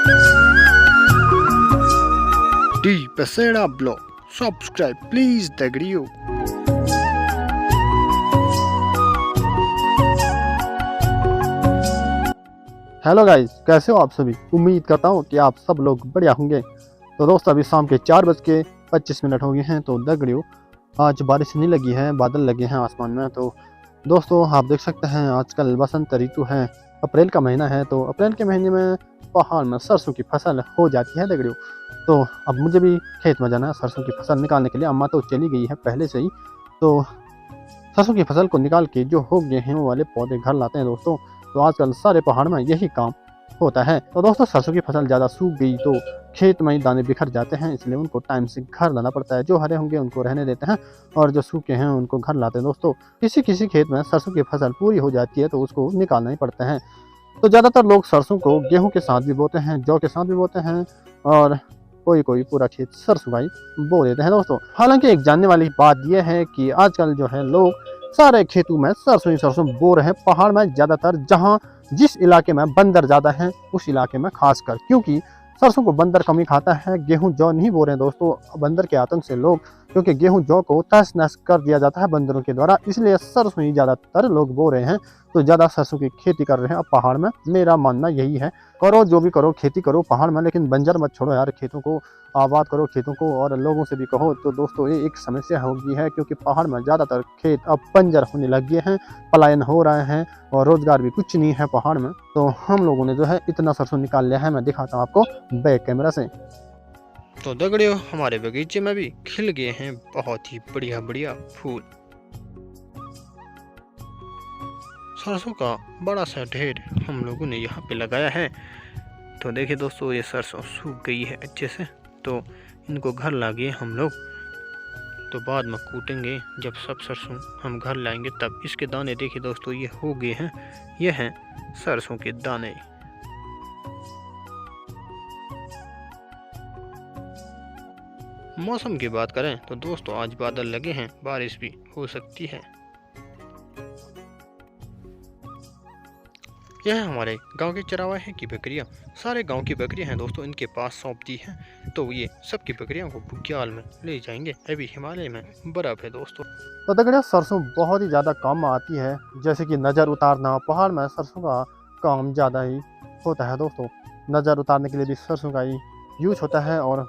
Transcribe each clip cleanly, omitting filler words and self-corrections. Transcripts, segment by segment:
D Pesera blog. Subscribe please Degrio. Hello guys, कैसे हो आप सभी। उम्मीद करता हूँ कि आप सब लोग बढ़िया होंगे। तो दोस्तों अभी शाम के 4:25 हो गए हैं। तो दगड़ियों आज बारिश नहीं लगी है, बादल लगे हैं आसमान में। तो दोस्तों आप देख सकते हैं आजकल बसंत ऋतु है, अप्रैल का महीना है। तो अप्रैल के महीने में पहाड़ में सरसों की फसल हो जाती है दगड़ियों। तो अब मुझे भी खेत में जाना है सरसों की फसल निकालने के लिए। अम्मा तो चली गई है पहले से ही। तो सरसों की फसल को निकाल के जो हो गए हैं वो वाले पौधे घर लाते हैं दोस्तों। तो आजकल सारे पहाड़ में यही काम होता है। तो दोस्तों सरसों की फसल ज़्यादा सूख गई तो खेत में ही दाने बिखर जाते हैं, इसलिए उनको टाइम से घर लाना पड़ता है। जो हरे होंगे उनको रहने देते हैं और जो सूखे हैं उनको घर लाते हैं दोस्तों। किसी किसी खेत में सरसों की फसल पूरी हो जाती है तो उसको निकालना ही पड़ता है। तो ज़्यादातर लोग सरसों को गेहूं के साथ भी बोते हैं, जौ के साथ भी बोते हैं और कोई कोई पूरा खेत सरसों का ही बो देते हैं दोस्तों। हालांकि एक जानने वाली बात यह है कि आजकल जो है लोग सारे खेतों में सरसों ही सरसों बो रहे हैं। पहाड़ में ज़्यादातर जहां जिस इलाके में बंदर ज़्यादा है उस इलाके में खासकर, क्योंकि सरसों को बंदर कम ही खाता है। गेहूं जौ नहीं बो रहे हैं दोस्तों बंदर के आतंक से लोग, क्योंकि गेहूं जौ को तहस नहस कर दिया जाता है बंदरों के द्वारा, इसलिए सरसों ही ज़्यादातर लोग बो रहे हैं। तो ज़्यादा सरसों की खेती कर रहे हैं अब पहाड़ में। मेरा मानना यही है, करो जो भी करो, खेती करो पहाड़ में, लेकिन बंजर मत छोड़ो यार, खेतों को आबाद करो खेतों को। और लोगों से भी कहो तो दोस्तों ये एक समस्या हो गई है, क्योंकि पहाड़ में ज़्यादातर खेत अब बंजर होने लग गए हैं, पलायन हो रहे हैं और रोजगार भी कुछ नहीं है पहाड़ में। तो हम लोगों ने जो है इतना सरसों निकाल लिया है, मैं दिखाता हूँ आपको बैक कैमरा से। तो दगड़ियों हमारे बगीचे में भी खिल गए हैं बहुत ही बढ़िया बढ़िया फूल। सरसों का बड़ा सा ढेर हम लोगों ने यहाँ पे लगाया है। तो देखिए दोस्तों ये सरसों सूख गई है अच्छे से, तो इनको घर लागे हम लोग। तो बाद में कूटेंगे जब सब सरसों हम घर लाएंगे तब। इसके दाने देखिए दोस्तों ये हो गए हैं, ये हैं सरसों के दाने। मौसम की बात करें तो दोस्तों आज बादल लगे हैं, बारिश भी हो सकती है। यह हमारे गांव के चरावाहे की बकरियां, सारे गांव की बकरियां हैं दोस्तों, इनके पास सौंप दी हैं। तो ये सबकी बकरियों को बुग्याल में ले जाएंगे। अभी हिमालय में बर्फ है दोस्तों। तो दगड़ियों सरसों बहुत ही ज़्यादा काम में आती है, जैसे कि नज़र उतारना। पहाड़ में सरसों का काम ज़्यादा ही होता है दोस्तों। नज़र उतारने के लिए भी सरसों का ही यूज होता है और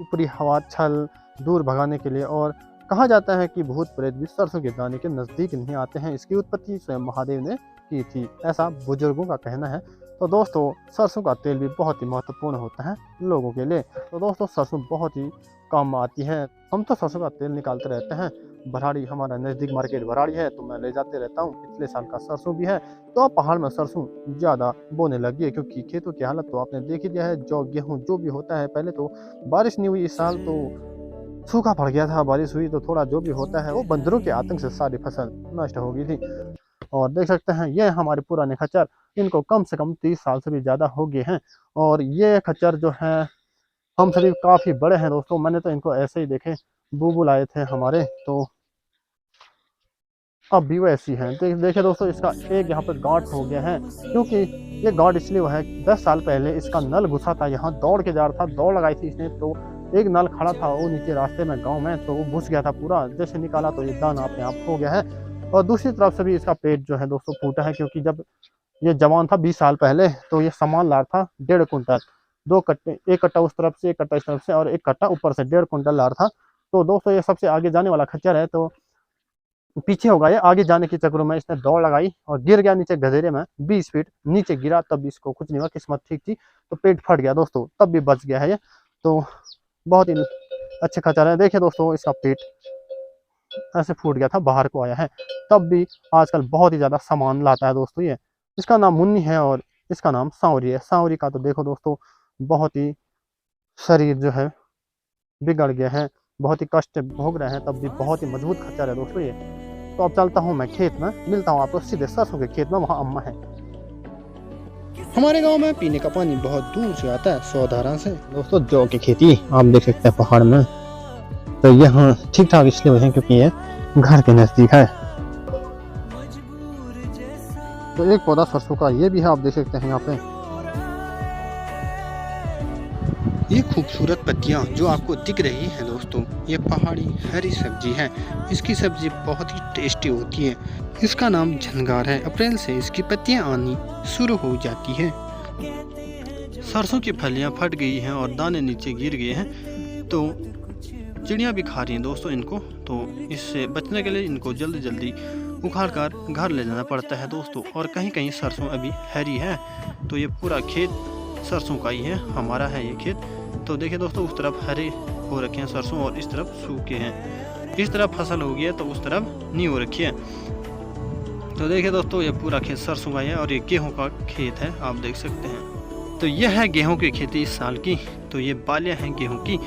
ऊपरी हवा छल दूर भगाने के लिए। और कहा जाता है कि भूत प्रेत भी सरसों के दाने के नज़दीक नहीं आते हैं, इसकी उत्पत्ति स्वयं महादेव ने की थी, ऐसा बुजुर्गों का कहना है। तो दोस्तों सरसों का तेल भी बहुत ही महत्वपूर्ण होता है लोगों के लिए। तो दोस्तों सरसों बहुत ही काम में आती है। हम तो सरसों का तेल निकालते रहते हैं। भराड़ी हमारा नज़दीक मार्केट भराड़ी है, तो मैं ले जाते रहता हूँ। पिछले साल का सरसों भी है। तो अब पहाड़ में सरसों ज़्यादा बोने लगी है, क्योंकि खेतों की हालत तो आपने देख ही दिया है। जो गेहूँ जो भी होता है, पहले तो बारिश नहीं हुई इस साल, तो सूखा पड़ गया था। बारिश हुई तो थोड़ा जो भी होता है वो बंदरों के आतंक से सारी फसल नष्ट हो गई थी। और देख सकते हैं ये हमारे पुराने खच्चर, इनको कम से कम 30 साल से भी ज़्यादा हो गए हैं। और ये खच्चर जो है हम सभी काफ़ी बड़े हैं दोस्तों। मैंने तो इनको ऐसे ही देखे, बूबू लाए थे हमारे, तो अब भी वो ऐसी हैं। देखिए दोस्तों इसका एक यहाँ पर गांठ हो गया है, क्योंकि ये गांठ इसलिए हुआ है 10 साल पहले इसका नल घुसा था, यहाँ दौड़ के जा रहा था, दौड़ लगाई थी इसने। तो एक नल खड़ा था वो नीचे रास्ते में गाँव में, तो वो घुस गया था पूरा। जैसे निकाला तो ये दाना अपने आप हो गया है। और दूसरी तरफ से भी इसका पेट जो है दोस्तों फूटा है, क्योंकि जब ये जवान था 20 साल पहले तो ये सामान ला रहा था 1.5 कुंटल, 2 कट्टे, एक कट्टा उस तरफ से, एक कट्टा इस तरफ से और एक कट्टा ऊपर से, 1.5 कुंटल ला रहा था। तो दोस्तों ये सबसे आगे जाने वाला खच्चर है, तो पीछे होगा ये। आगे जाने के चक्करों में इसने दौड़ लगाई और गिर गया नीचे गधेरे में, 20 फीट नीचे गिरा। तब इसको कुछ नहीं हुआ, किस्मत ठीक थी, तो पेट फट गया दोस्तों, तब भी बच गया है ये। तो बहुत ही अच्छे खच्चर है। देखिए दोस्तों इसका पेट ऐसे फूट गया था, बाहर को आया है, तब भी आजकल बहुत ही ज़्यादा सामान लाता है दोस्तों ये। इसका नाम मुन्नी है और इसका नाम सांवरी है। सांवरी का तो देखो दोस्तों बहुत ही शरीर जो है बिगड़ गया है, बहुत ही कष्ट भोग रहे हैं, तब भी बहुत ही मजबूत खच्चर है दोस्तों ये। तो अब चलता हूँ मैं खेत में, मिलता हूँ आपको सीधे सरसों के खेत में, वहाँ अम्मा है। हमारे गांव में पीने का पानी बहुत दूर से आता है, 100 धारा से। दोस्तों जौ की खेती आप देख सकते हैं पहाड़ में। तो यहाँ ठीक ठाक इसलिए हुए हैं क्योंकि ये घर के नज़दीक है। तो एक पौधा सरसों का ये भी है, आप देख सकते हैं यहाँ पे। ये खूबसूरत पत्तियाँ जो आपको दिख रही हैं दोस्तों, ये पहाड़ी हरी सब्जी है। इसकी सब्जी बहुत ही टेस्टी होती है। इसका नाम झनगार है। अप्रैल से इसकी पत्तियाँ आनी शुरू हो जाती है। सरसों की फलियाँ फट गई हैं और दाने नीचे गिर गए हैं, तो चिड़ियाँ भी खा रही हैं दोस्तों इनको। तो इससे बचने के लिए इनको जल्दी जल्दी उखाड़ कर घर ले जाना पड़ता है दोस्तों। और कहीं कहीं सरसों अभी हरी है, तो ये पूरा खेत सरसों का ही है, हमारा है ये खेत। तो देखिए दोस्तों, उस तरफ हरे हो रखे हैं सरसों और इस तरफ सूखे हैं। इस तरफ फसल हो गई है तो उस तरफ नहीं हो रखी है। तो देखिए दोस्तों, ये पूरा खेत सरसों का है और ये गेहूं का खेत है, आप देख सकते हैं। तो यह है गेहूं की खेती इस साल की। तो ये बालियां हैं गेहूं की।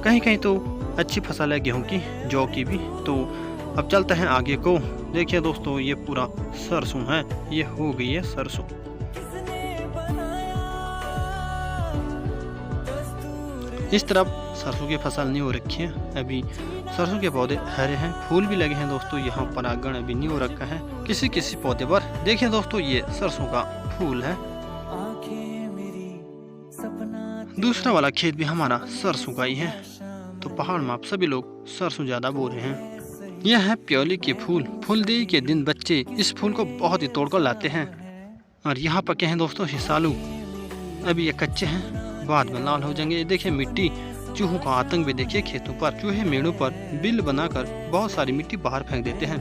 कहीं कहीं तो अच्छी फसल है गेहूं की, जौ की भी। तो अब चलते हैं आगे को। देखिए दोस्तों, ये पूरा सरसों है, ये हो गई है सरसों। इस तरफ सरसों की फसल नहीं हो रखी है, अभी सरसों के पौधे हरे हैं, फूल भी लगे हैं दोस्तों। यहाँ परागण अभी नहीं हो रखा है किसी किसी पौधे पर। देखिए दोस्तों, ये सरसों का फूल है। दूसरा वाला खेत भी हमारा सरसों का ही है। तो पहाड़ में आप सभी लोग सरसों ज्यादा बो रहे हैं। यह है प्योली के फूल। फूलदेई के दिन बच्चे इस फूल को बहुत ही तोड़कर लाते हैं। और यहाँ पर क्या है दोस्तों, हिसालू। अभी ये कच्चे हैं, बाद में लाल हो जाएंगे। ये देखिए मिट्टी, चूहों का आतंक भी देखिए खेतों पर। चूहे मेड़ों पर बिल बनाकर बहुत सारी मिट्टी बाहर फेंक देते हैं।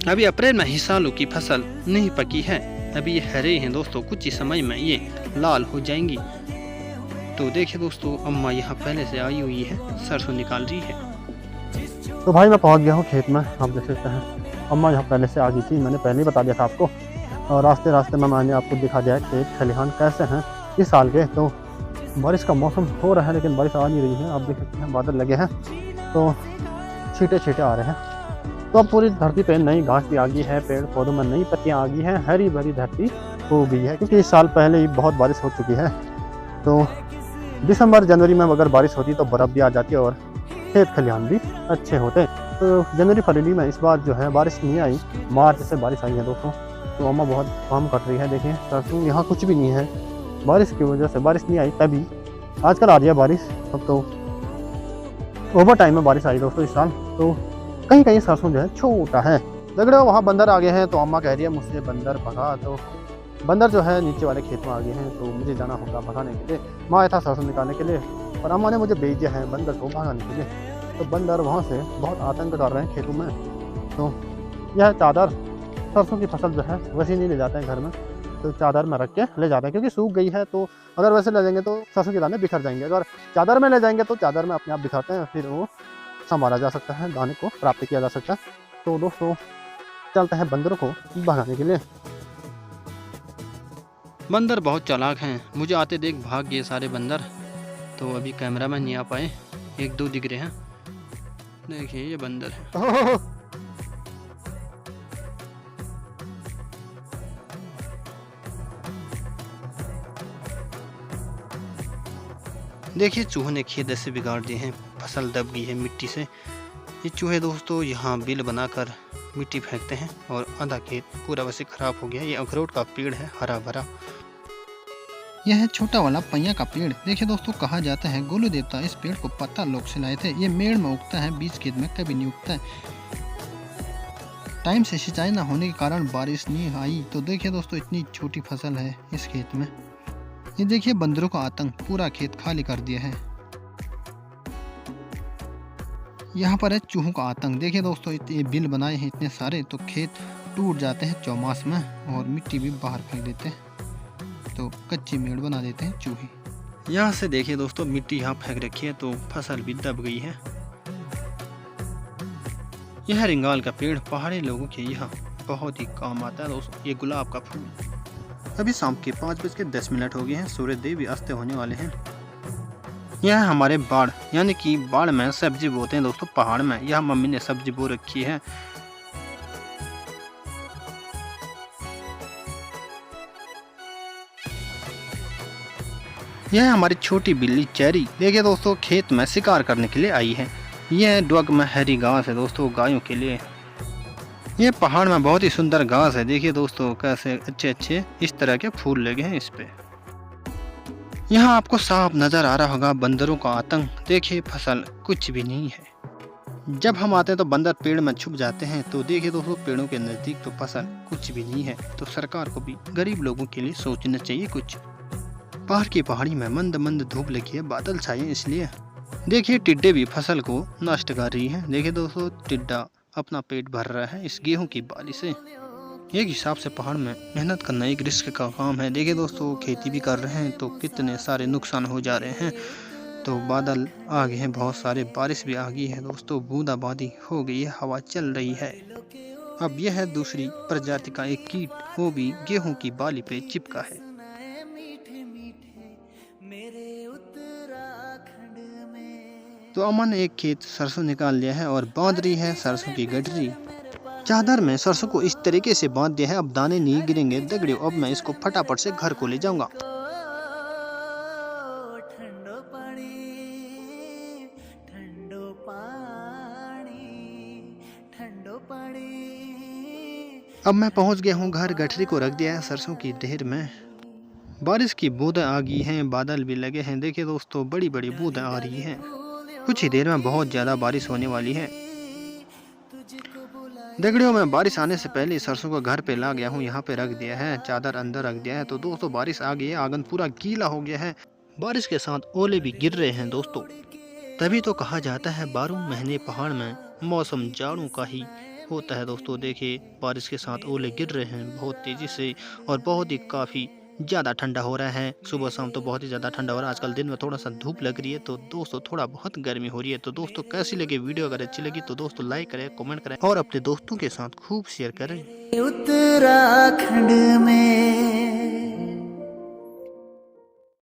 अभी अप्रैल में हिसालू की फसल नहीं पकी है, अभी ये हरे हैं दोस्तों, कुछ ही समय में ये लाल हो जाएंगी। तो देखिए दोस्तों, अम्मा यहाँ पहले से आई हुई है, सरसों निकाल रही है। तो भाई मैं पहुंच गया हूँ खेत में, आप देख सकते हैं। अम्मा यहाँ पहले से आ गई थी, मैंने पहले ही बता दिया था आपको। और रास्ते रास्ते में मैंने आपको दिखा दिया खेत खलिहान कैसे हैं इस साल के। तो बारिश का मौसम हो रहा है लेकिन बारिश आ नहीं रही है, आप देख सकते हैं बादल लगे हैं तो छींटे छींटे आ रहे हैं। तो अब पूरी धरती पे नई घास भी आ गई है, पेड़ पौधों में नई पत्तियां आ गई हैं, हरी भरी धरती हो गई है। क्योंकि इस साल पहले ही बहुत बारिश हो चुकी है। तो दिसंबर जनवरी में अगर बारिश होती तो बर्फ़ भी आ जाती और खेत खलिहान भी अच्छे होते। तो जनवरी फरवरी में इस बार जो है बारिश नहीं आई, मार्च से बारिश आई है दोस्तों। तो अम्मा बहुत काम कर रही है। देखिए सरसों यहाँ कुछ भी नहीं है, बारिश की वजह से बारिश नहीं आई, तभी आजकल आ रही है बारिश। अब तो ओवर टाइम में बारिश आई दोस्तों इस साल। तो कहीं कहीं सरसों जो है छोटा है। झगड़े वहाँ बंदर आ गए हैं, तो अम्मा कह रही है मुझसे बंदर भगा। तो बंदर जो है नीचे वाले खेत में आ गए हैं, तो मुझे जाना होगा भगाने के लिए। मैं आया था सरसों निकालने के लिए और अम्मा ने मुझे भेज दिया है बंदर को भगाने के लिए। तो बंदर वहाँ से बहुत आतंक कर रहे हैं खेतों में। तो यह चादर सरसों की फसल जो है वैसे नहीं ले जाते हैं घर में, तो चादर में रख के ले जाते हैं क्योंकि सूख गई है। तो अगर वैसे ले जाएंगे तो सरसों के दाने बिखर जाएंगे, अगर चादर में ले जाएंगे तो चादर में अपने आप बिखरते हैं, फिर वो संभाला जा सकता है, दाने को प्राप्त किया जा सकता है। तो दोस्तों चलते हैं बंदरों को भगाने के लिए। बंदर बहुत चालाक हैं, मुझे आते देख भाग गए सारे बंदर। तो अभी कैमरा में नहीं आ पाए, एक दो दिख रहे हैं। देखिए ये बंदर है। देखिए चूहों ने खेत ऐसे बिगाड़ दिए हैं, फसल दब गई है मिट्टी से। ये चूहे दोस्तों यहाँ बिल बनाकर मिट्टी फेंकते हैं और आधा खेत पूरा वैसे खराब हो गया। ये अखरोट का पेड़ है हरा भरा। यह है छोटा वाला पैया का पेड़। देखिए दोस्तों, कहा जाता है गोलू देवता इस पेड़ को पत्ता लोग से लाए थे। ये मेड़ में उगता है, बीच खेत में कभी नहीं उगता है। टाइम से सिंचाई न होने के कारण बारिश नहीं आई। तो देखिए दोस्तों, इतनी छोटी फसल है इस खेत में। ये देखिए बंदरों का आतंक पूरा खेत खाली कर दिया है। यहाँ पर है चूहों का आतंक। देखिए दोस्तों, ये बिल बनाए हैं इतने सारे, तो खेत टूट जाते हैं चौमास में और मिट्टी भी बाहर फेंक देते हैं, तो कच्ची मेड़ बना देते हैं चूहे। यहाँ से देखिए दोस्तों, मिट्टी यहाँ फेंक रखी है तो फसल भी दब गई है। यह रिंगाल का पेड़ पहाड़ी लोगों के यहाँ बहुत ही काम आता है दोस्तों। ये गुलाब का फूल। अभी शाम के 5:10 हो गए हैं, सूर्य देव भी अस्त होने वाले हैं। यह हमारे बाड़, यानी कि बाड़ में सब्जी बोते हैं दोस्तों पहाड़ में। यह मम्मी ने सब्जी बो रखी है। यह हमारी छोटी बिल्ली चेरी। देखिए दोस्तों, खेत में शिकार करने के लिए आई है। यह डग में हरी घास है दोस्तों गायों के लिए। ये पहाड़ में बहुत ही सुंदर घास है। देखिए दोस्तों, कैसे अच्छे अच्छे इस तरह के फूल लगे हैं इस पे। यहाँ आपको साफ नजर आ रहा होगा बंदरों का आतंक। देखिए फसल कुछ भी नहीं है। जब हम आते हैं तो बंदर पेड़ में छुप जाते हैं। तो देखिए दोस्तों पेड़ों के नजदीक तो फसल कुछ भी नहीं है। तो सरकार को भी गरीब लोगों के लिए सोचना चाहिए कुछ। पहाड़ की पहाड़ी में मंद मंद धूप लगी है, बादल छाए इसलिए। देखिए टिड्डे भी फसल को नष्ट कर रही है। देखिए दोस्तों टिड्डा अपना पेट भर रहा है इस गेहूं की बाली से। एक हिसाब से पहाड़ में मेहनत करना एक रिस्क का काम है। देखिए दोस्तों खेती भी कर रहे हैं तो कितने सारे नुकसान हो जा रहे हैं। तो बादल आ गए हैं, बहुत सारे बारिश भी आ गई है दोस्तों, बूंदाबांदी हो गई है, हवा चल रही है। अब यह है दूसरी प्रजाति का एक कीट, वो भी गेहूं की बाली पे चिपका है। तो अमन ने एक खेत सरसों निकाल लिया है और बांध रही है सरसों की गठरी। चादर में सरसों को इस तरीके से बांध दिया है, अब दाने नहीं गिरेंगे। दगड़ियों अब मैं इसको फटाफट से घर को ले जाऊंगा। अब मैं पहुंच गया हूं घर, गठरी को रख दिया है सरसों की ढेर में। बारिश की बूंदें आ गई हैं, बादल भी लगे हैं। देखिए दोस्तों बड़ी बड़ी बूंदें आ रही हैं। कुछ ही देर में बहुत ज़्यादा बारिश होने वाली है। दगड़ियों में बारिश आने से पहले सरसों को घर पे ला गया हूँ, यहाँ पे रख दिया है, चादर अंदर रख दिया है। तो दोस्तों बारिश आ गई है, आंगन पूरा गीला हो गया है। बारिश के साथ ओले भी गिर रहे हैं दोस्तों। तभी तो कहा जाता है 12 महीने पहाड़ में मौसम जाड़ों का ही होता है दोस्तों। देखिए बारिश के साथ ओले गिर रहे हैं बहुत तेज़ी से और बहुत ही काफ़ी ज़्यादा ठंडा हो रहा है। सुबह शाम तो बहुत ही ज़्यादा ठंडा हो रहा है। आजकल दिन में थोड़ा सा धूप लग रही है तो दोस्तों थोड़ा बहुत गर्मी हो रही है। तो दोस्तों कैसी लगी वीडियो? अगर अच्छी लगी तो दोस्तों लाइक करें, कमेंट करें और अपने दोस्तों के साथ खूब शेयर करें। उत्तराखंड में